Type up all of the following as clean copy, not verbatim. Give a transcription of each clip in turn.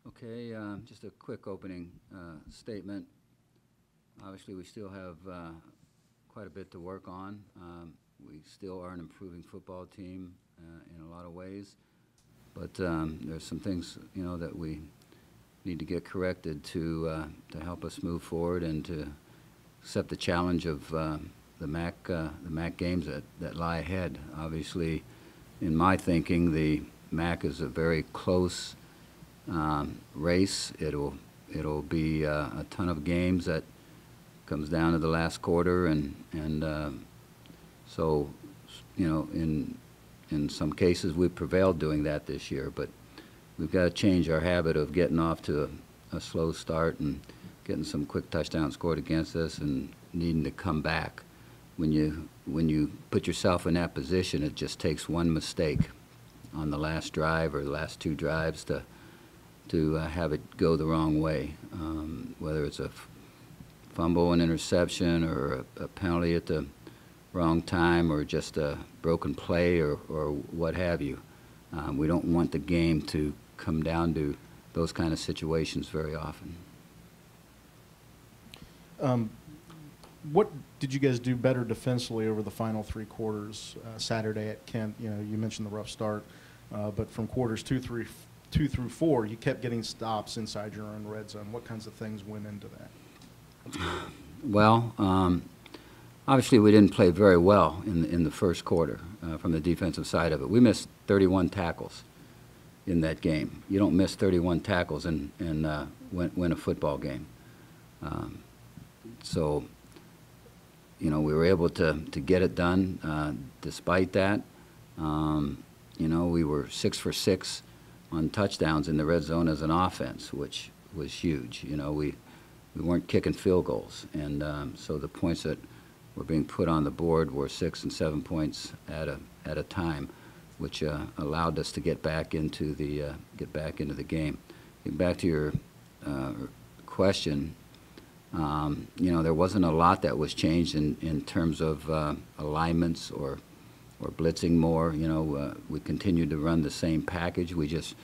Okay, just a quick opening statement. Obviously, we still have quite a bit to work on. We still are an improving football team in a lot of ways, but there's some things, that we need to get corrected to help us move forward and to accept the challenge of the MAC games that lie ahead. Obviously, in my thinking, the MAC is a very close race. It'll be a ton of games that comes down to the last quarter, and so in some cases we've prevailed doing that this year, but we've got to change our habit of getting off to a slow start and getting some quick touchdowns scored against us and needing to come back. When you put yourself in that position, it just takes one mistake on the last drive or the last two drives to have it go the wrong way, whether it's a fumble, an interception, or a penalty at the wrong time, or just a broken play, or what have you. We don't want the game to come down to those kind of situations very often. What did you guys do better defensively over the final three quarters Saturday at Kent? You mentioned the rough start, but from quarters two through four, you kept getting stops inside your own red zone. What kinds of things went into that? Well, obviously we didn't play very well in the first quarter from the defensive side of it. We missed 31 tackles in that game. You don't miss 31 tackles and win a football game. So, we were able to get it done despite that. We were 6 for 6 on touchdowns in the red zone as an offense, which was huge. We weren't kicking field goals, and so the points that were being put on the board were 6 and 7 points at a time, which allowed us to get back into the game. Getting back to your question, there wasn't a lot that was changed in terms of alignments or blitzing more. We continued to run the same package. We just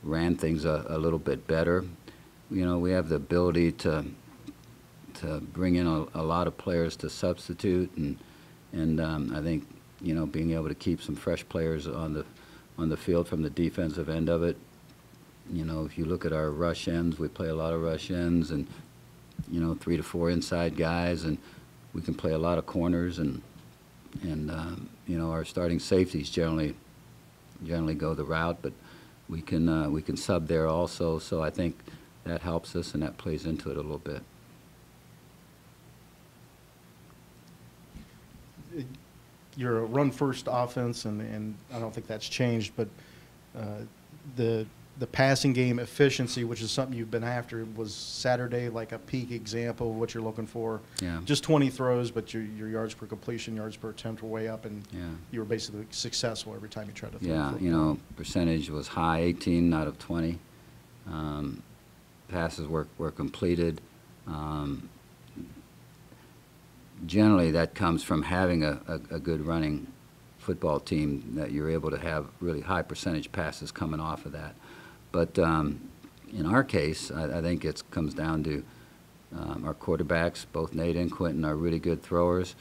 ran things a little bit better. We have the ability to bring in a lot of players to substitute, and I think being able to keep some fresh players on the field from the defensive end of it. If you look at our rush ends, we play a lot of rush ends, and 3 to 4 inside guys, and we can play a lot of corners, and our starting safeties generally go the route, but we can sub there also. So I think that helps us, and that plays into it a little bit. You're a run-first offense, and I don't think that's changed, but the passing game efficiency, which is something you've been after, was Saturday like a peak example of what you're looking for? Yeah. Just 20 throws, but your yards per completion, yards per attempt were way up, and yeah, you were basically successful every time you tried to throw. Yeah, percentage was high, 18 out of 20. Passes were completed. Generally, that comes from having a good running football team, that you're able to have really high percentage passes coming off of that. But in our case, I think it comes down to our quarterbacks. Both Nate and Quentin are really good throwers.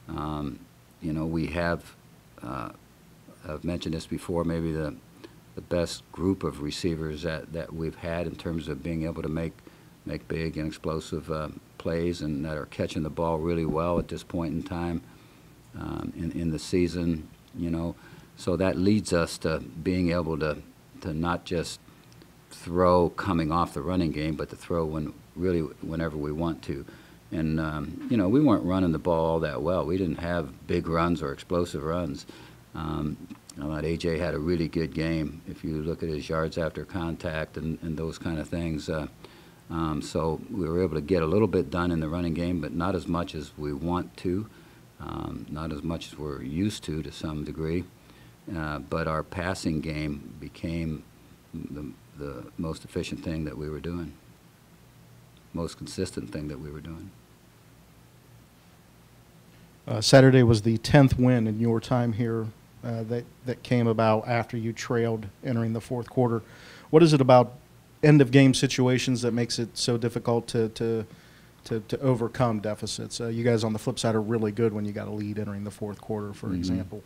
We have, I've mentioned this before, maybe the best group of receivers that we've had in terms of being able to make big and explosive plays, and that are catching the ball really well at this point in time in the season. So that leads us to being able to not just throw coming off the running game, but to throw whenever we want to. And we weren't running the ball all that well. We didn't have big runs or explosive runs. I thought AJ had a really good game if you look at his yards after contact and those kind of things. So we were able to get a little bit done in the running game, but not as much as we want to, not as much as we're used to some degree. But our passing game became the most efficient thing that we were doing, most consistent thing that we were doing. Saturday was the 10th win in your time here that came about after you trailed entering the fourth quarter. What is it about end of game situations that makes it so difficult to overcome deficits. You guys on the flip side are really good when you got a lead entering the fourth quarter, for example.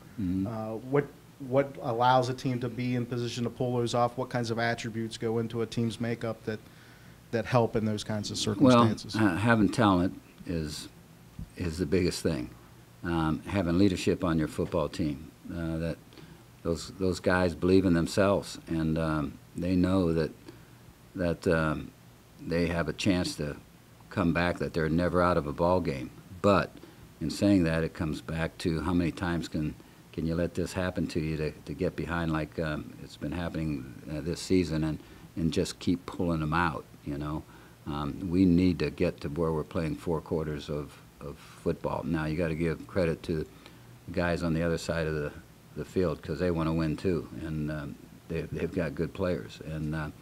What allows a team to be in position to pull those off? What kinds of attributes go into a team's makeup that help in those kinds of circumstances? Well, having talent is the biggest thing. Having leadership on your football team, that those guys believe in themselves, and they know that they have a chance to come back, that they're never out of a ball game. But in saying that, it comes back to how many times can you let this happen to you to get behind, like it's been happening this season, and just keep pulling them out. We need to get to where we're playing 4 quarters of football. Now you got to give credit to the guys on the other side of the field, because they want to win too, and they've got good players, and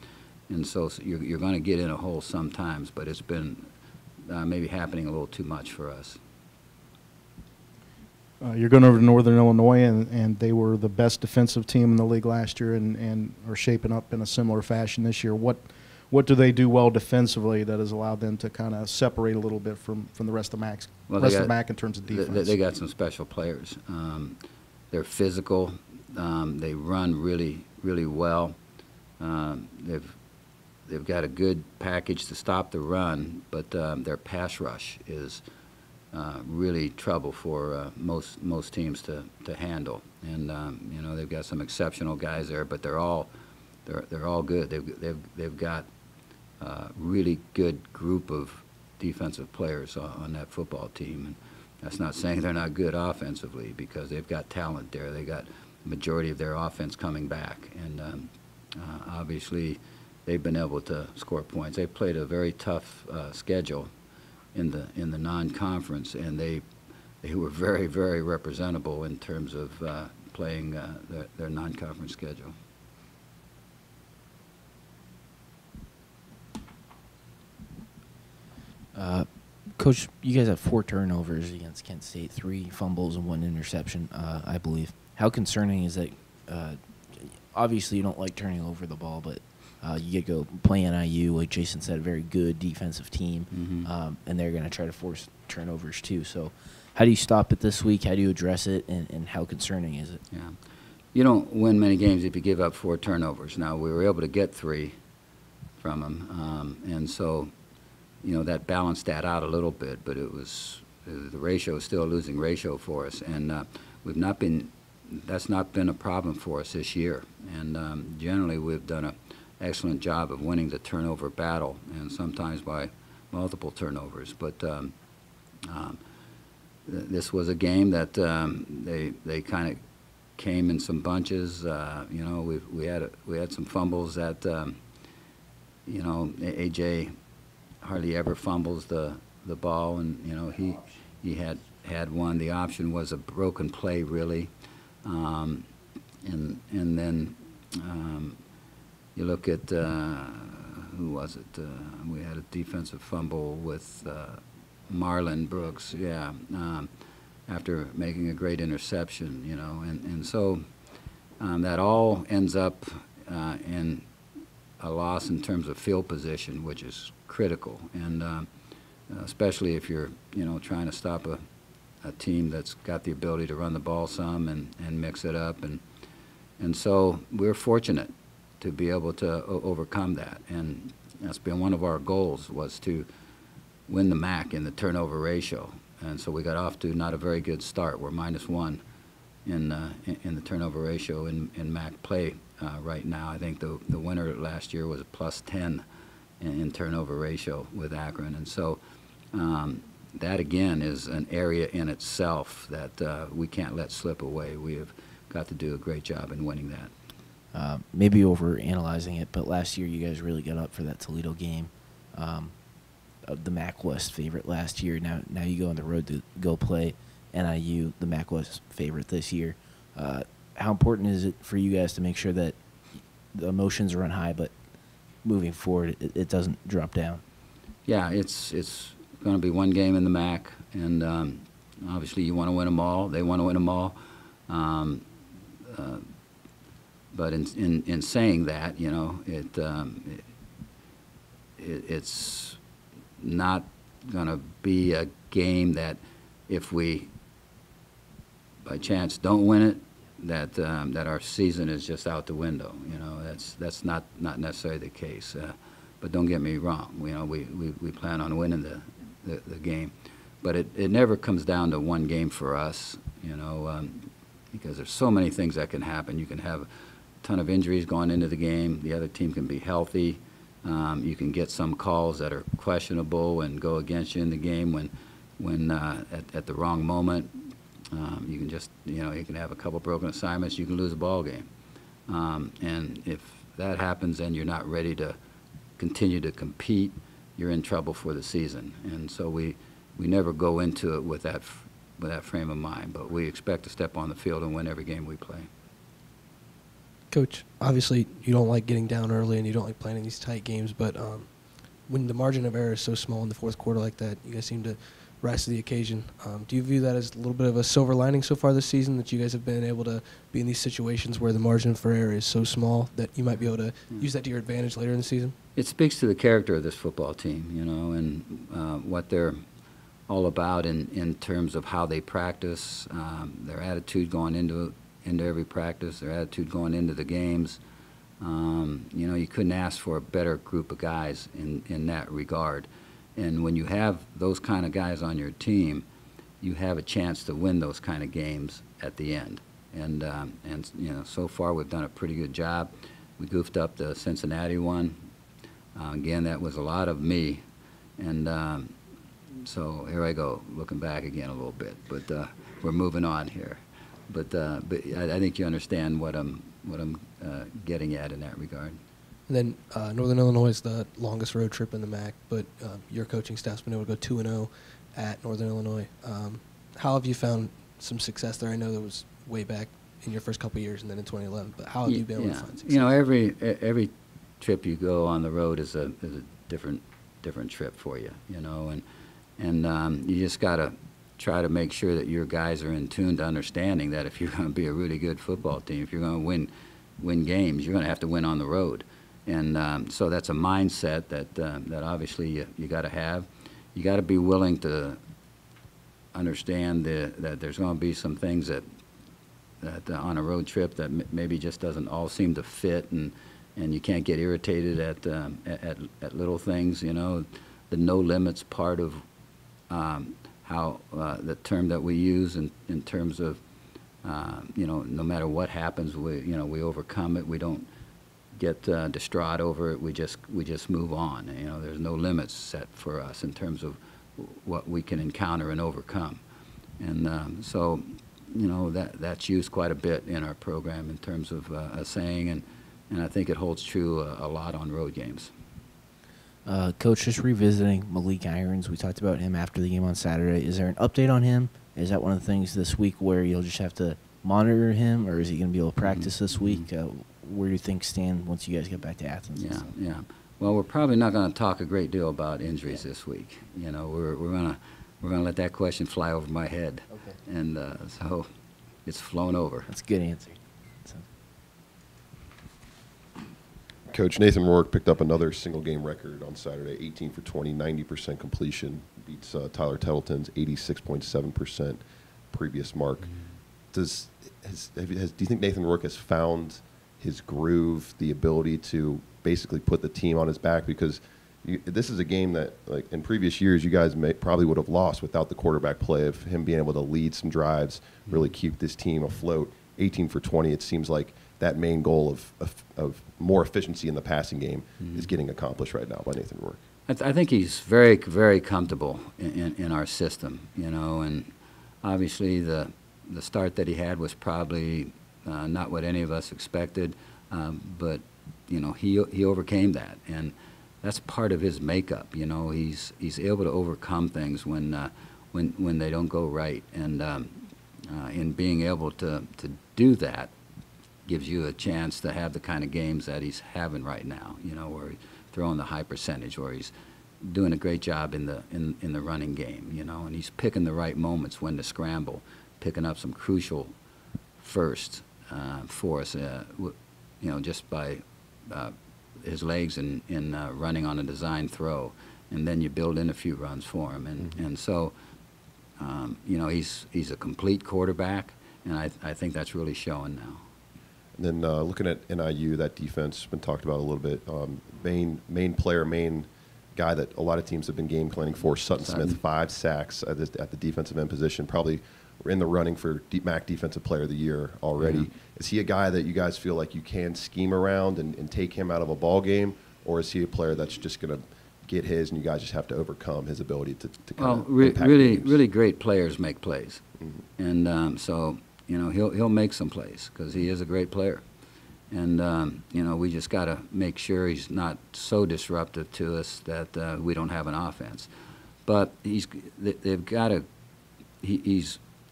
so you're going to get in a hole sometimes, but it's been maybe happening a little too much for us. You're going over to Northern Illinois, and they were the best defensive team in the league last year, and are shaping up in a similar fashion this year. What do they do well defensively that has allowed them to kind of separate a little bit from the rest of MAC? Well, rest of MAC in terms of defense. They got some special players. They're physical. They run really, really well. They've got a good package to stop the run, but their pass rush is really trouble for most teams to handle. And they've got some exceptional guys there, but they're all good. They've got a really good group of defensive players on that football team. And that's not saying they're not good offensively, because they've got talent there. They got the majority of their offense coming back, and obviously they've been able to score points. They played a very tough schedule in the non-conference, and they were very, very representable in terms of playing their non-conference schedule. Coach, you guys have 4 turnovers against Kent State, 3 fumbles and 1 interception, I believe. How concerning is that? Obviously, you don't like turning over the ball, but you get to go play NIU, like Jason said, a very good defensive team, and they're going to try to force turnovers too. So how do you stop it this week? How do you address it, and how concerning is it? Yeah. You don't win many games if you give up 4 turnovers. Now, we were able to get 3 from them, and so that balanced that out a little bit, but it was the ratio is still a losing ratio for us, and that's not been a problem for us this year. And generally, we've done an excellent job of winning the turnover battle, and sometimes by multiple turnovers. But this was a game that they kind of came in some bunches. We had some fumbles that AJ hardly ever fumbles the ball, and he had one. The option was a broken play, really, and then you look at who was it? We had a defensive fumble with Marlon Brooks, after making a great interception, and so that all ends up in a loss in terms of field position, which is critical, and especially if you're trying to stop a team that's got the ability to run the ball some and mix it up, and so we're fortunate to be able to overcome that, and that's been one of our goals, was to win the MAC in the turnover ratio, and so we got off to not a very good start. We're -1 in the turnover ratio in MAC play right now. I think the winner last year was a +10 in turnover ratio with Akron, and so that again is an area in itself that we can't let slip away. We have got to do a great job in winning that. Maybe over analyzing it, but last year you guys really got up for that Toledo game. The MAC West favorite last year. Now you go on the road to go play NIU, the MAC West favorite this year. How important is it for you guys to make sure that the emotions run high, but moving forward it doesn't drop down? Yeah, it's going to be one game in the MAC, and obviously you want to win them all. They want to win them all. But in saying that, it's not going to be a game that if we by chance don't win it, that our season is just out the window. You know, that's not necessarily the case. But don't get me wrong. You know, we plan on winning the game, but it never comes down to one game for us. You know, because there's so many things that can happen. You can have a ton of injuries going into the game. The other team can be healthy. You can get some calls that are questionable and go against you in the game when at the wrong moment. You can just, you know, you can have a couple broken assignments. You can lose a ball game. And if that happens and you're not ready to continue to compete, you're in trouble for the season. And so we never go into it with that frame of mind. But we expect to step on the field and win every game we play. Coach, obviously you don't like getting down early and you don't like playing in these tight games, but when the margin of error is so small in the fourth quarter like that, you guys seem to rise to the occasion. Do you view that as a little bit of a silver lining so far this season, that you guys have been able to be in these situations where the margin for error is so small that you might be able to use that to your advantage later in the season? It speaks to the character of this football team, you know, and what they're all about in terms of how they practice, their attitude going into every practice, their attitude going into the games. You know, you couldn't ask for a better group of guys in that regard. And when you have those kind of guys on your team, you have a chance to win those kind of games at the end. And you know, so far we've done a pretty good job. We goofed up the Cincinnati one. Again, that was a lot of me. And so here I go, looking back again a little bit. But we're moving on here. But I think you understand what I'm getting at in that regard. And then Northern Illinois is the longest road trip in the MAC, but your coaching staff's been able to go 2-0 at Northern Illinois. How have you found some success there? I know that was way back in your first couple of years and then in 2011, but how have you been able to find success? You know, every trip you go on the road is a different trip for you, you know, and you just got to try to make sure that your guys are in tune to understanding that if you're going to be a really good football team, if you're going to win games, you're going to have to win on the road. And so that's a mindset that obviously you got to have. You got to be willing to understand that there's going to be some things that on a road trip that maybe just doesn't all seem to fit, and you can't get irritated at little things. You know, the no limits part of how the term that we use in terms of you know, no matter what happens, we overcome it. We don't get distraught over it. We just move on. You know, there's no limits set for us in terms of what we can encounter and overcome. And so, you know, that's used quite a bit in our program in terms of a saying, and I think it holds true a lot on road games. Coach, just revisiting Malik Irons, we talked about him after the game on Saturday. Is there an update on him? Is that one of the things this week where you'll just have to monitor him, or is he going to be able to practice this week? Where do you think stand once you guys get back to Athens? Yeah. Well, we're probably not going to talk a great deal about injuries this week. You know, we're gonna let that question fly over my head. Okay. And so it's flown over. That's a good answer. Coach, Nathan Rourke picked up another single-game record on Saturday, 18 for 20, 90% completion, beats Tyler Tettleton's 86.7% previous mark. Do you think Nathan Rourke has found his groove, the ability to basically put the team on his back? Because this is a game that, like in previous years, you guys probably would have lost without the quarterback play of him being able to lead some drives, really keep this team afloat. 18 for 20, it seems like that main goal of more efficiency in the passing game is getting accomplished right now by Nathan Rourke. I think he's very, very comfortable in our system, you know, and obviously the start that he had was probably not what any of us expected, but you know, he overcame that, and that's part of his makeup. You know, he's able to overcome things when they don't go right, and in being able to do that gives you a chance to have the kind of games that he's having right now. You know, where he's throwing the high percentage, where he's doing a great job in the running game. You know, and he's picking the right moments when to scramble, picking up some crucial first for us. You know, just by his legs in running on a design throw, and then you build in a few runs for him, and so he's a complete quarterback, and I think that's really showing now. And then looking at NIU, that defense has been talked about a little bit. Main player, main guy that a lot of teams have been game planning for, Sutton Smith, 5 sacks at the defensive end position. Probably in the running for MAC Defensive Player of the Year already. Yeah. Is he a guy that you guys feel like you can scheme around and take him out of a ball game, or is he a player that's just going to get his and you guys just have to overcome his ability to kind of impact games? Really great players make plays, Mm-hmm. and so he'll make some plays because he is a great player, and we just got to make sure he's not so disruptive to us that we don't have an offense. But he's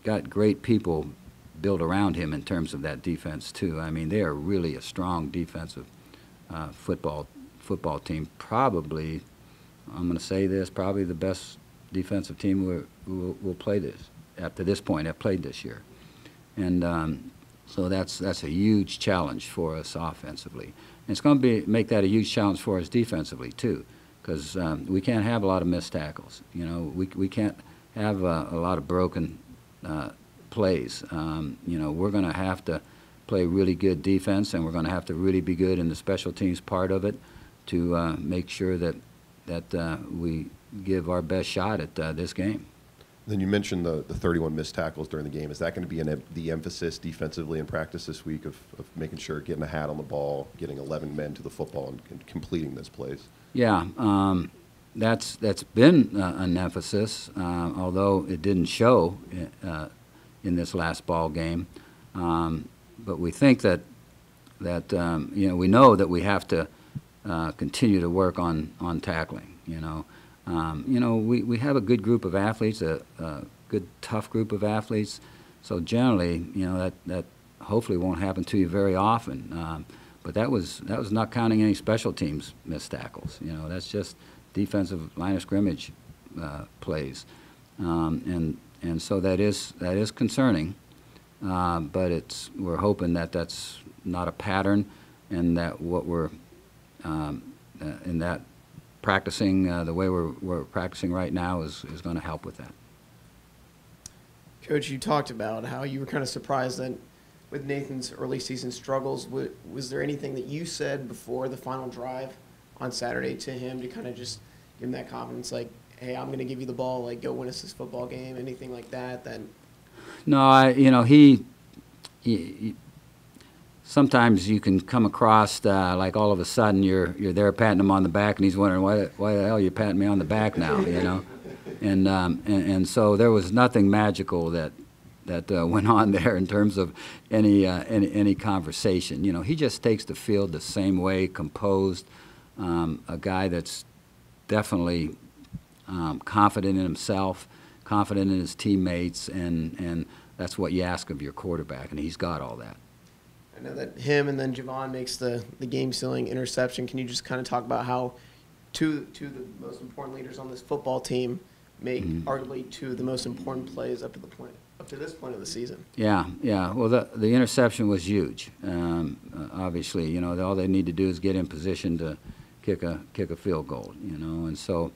got great people built around him in terms of that defense too. I mean, they are really a strong defensive football team. Probably, I'm going to say this, probably the best defensive team will play this up to this point. Have played this year, and so that's a huge challenge for us offensively. And it's going to make that a huge challenge for us defensively too, because we can't have a lot of missed tackles. We can't have a lot of broken plays. We're going to have to play really good defense, and we're going to have to really be good in the special teams part of it to make sure that we give our best shot at this game. Then you mentioned the 31 missed tackles during the game. Is that going to be the emphasis defensively in practice this week of making sure, getting a hat on the ball, getting 11 men to the football, and completing those plays? Yeah, that's been an emphasis, although it didn't show in this last ball game. But we think that we know that we have to continue to work on tackling. We have a good group of athletes, a good tough group of athletes. So generally, that hopefully won't happen to you very often. But that was not counting any special teams missed tackles. That's just defensive line of scrimmage plays, and so that is concerning. But we're hoping that that's not a pattern, and that what we're in that practicing the way we're practicing right now is going to help with that. Coach, you talked about how you were kind of surprised that with Nathan's early season struggles, was there anything that you said before the final drive on Saturday to him to kind of just give him that confidence, like, hey, I'm going to give you the ball, like, go win us this football game, anything like that? No, he sometimes you can come across like all of a sudden you're there patting him on the back, and he's wondering why the hell are you patting me on the back now, and so there was nothing magical that went on there in terms of any conversation. He just takes the field the same way, composed, a guy that's definitely confident in himself, confident in his teammates, and that's what you ask of your quarterback, and he's got all that. I know that him and then Javon makes the game-sealing interception. Can you just kind of talk about how two of the most important leaders on this football team make arguably two of the most important plays up to this point of the season? Yeah. Well, the interception was huge. Obviously, all they need to do is get in position to kick a field goal. And so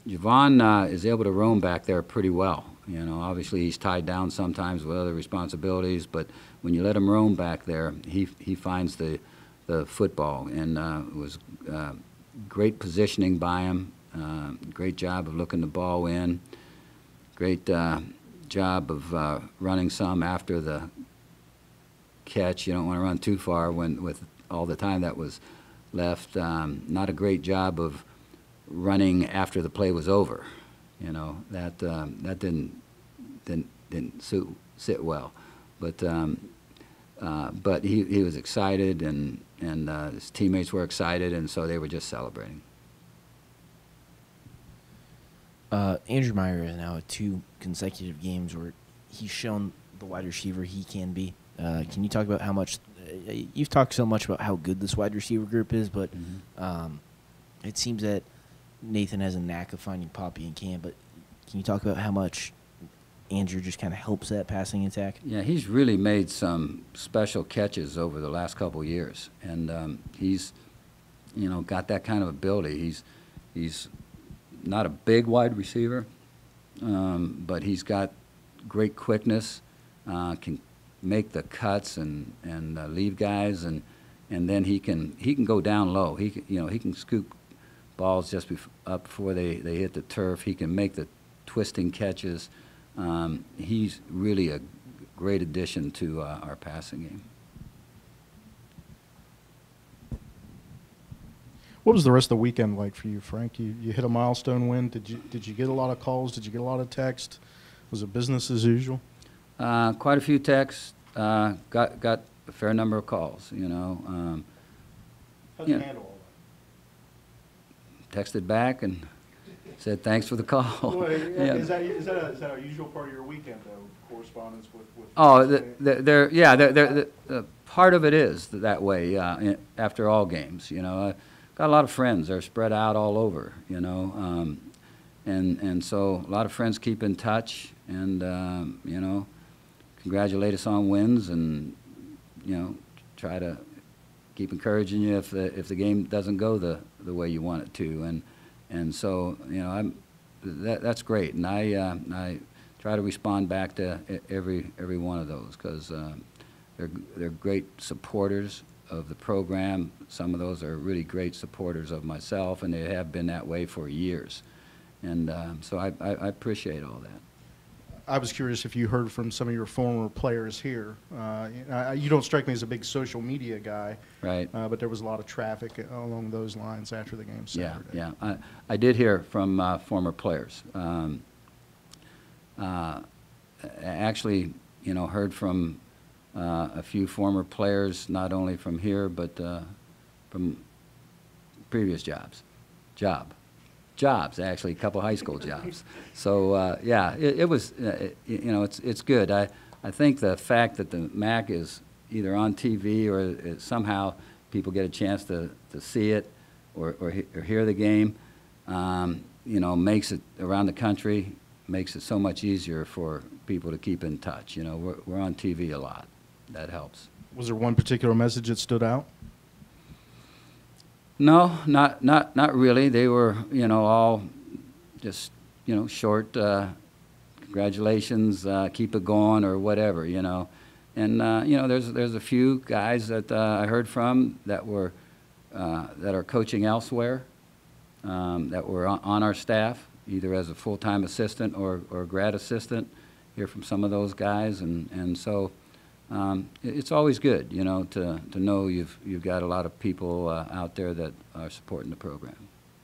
Javon is able to roam back there pretty well. Obviously he's tied down sometimes with other responsibilities, but when you let him roam back there, he finds the football, and it was great positioning by him, great job of looking the ball in, great job of running some after the catch. You don't want to run too far with all the time that was left. Not a great job of running after the play was over. That didn't sit well, but he was excited, and his teammates were excited, and so they were just celebrating. Andrew Meyer is now at 2 consecutive games where he's shown the wide receiver he can be. Can you talk about how much you've talked so much about how good this wide receiver group is, but it seems that Nathan has a knack of finding Poppy and Cam, but can you talk about how much Andrew just kind of helps that passing attack? Yeah, he's really made some special catches over the last couple of years, and he's, got that kind of ability. He's not a big wide receiver, but he's got great quickness, can make the cuts and leave guys, and then he can go down low. He can scoop balls just up before they hit the turf. He can make the twisting catches. He's really a great addition to our passing game. What was the rest of the weekend like for you, Frank? You hit a milestone win. Did you get a lot of calls? Did you get a lot of texts? Was it business as usual? Quite a few texts. Got a fair number of calls. How'd you Yeah. handle all Texted back and said thanks for the call. that? Well, Yeah. is that a usual part of your weekend, though? Correspondence with Oh, part of it is that way. After all games, I got a lot of friends. They're spread out all over, and so a lot of friends keep in touch, and congratulate us on wins, and try to keep encouraging you if the game doesn't go the way you want it to, and so that's great, and I try to respond back to every one of those, because they're great supporters of the program. Some of those are really great supporters of myself, and they have been that way for years, and so I appreciate all that. I was curious if you heard from some of your former players here. You don't strike me as a big social media guy, Right. but there was a lot of traffic along those lines after the game Saturday. Yeah. I did hear from former players. Actually, heard from a few former players, not only from here, but from previous jobs, actually, a couple high school jobs. So yeah, it was, it's good. I think the fact that the MAC is either on TV or somehow people get a chance to see it or hear the game, makes it around the country, makes it so much easier for people to keep in touch. We're on TV a lot. That helps. Was there one particular message that stood out? No, not really. They were, all just, short, congratulations, keep it going, or whatever, And there's a few guys that I heard from that are coaching elsewhere, that were on our staff, either as a full-time assistant or grad assistant. Hear from some of those guys, and so. It's always good, to know you've got a lot of people out there that are supporting the program.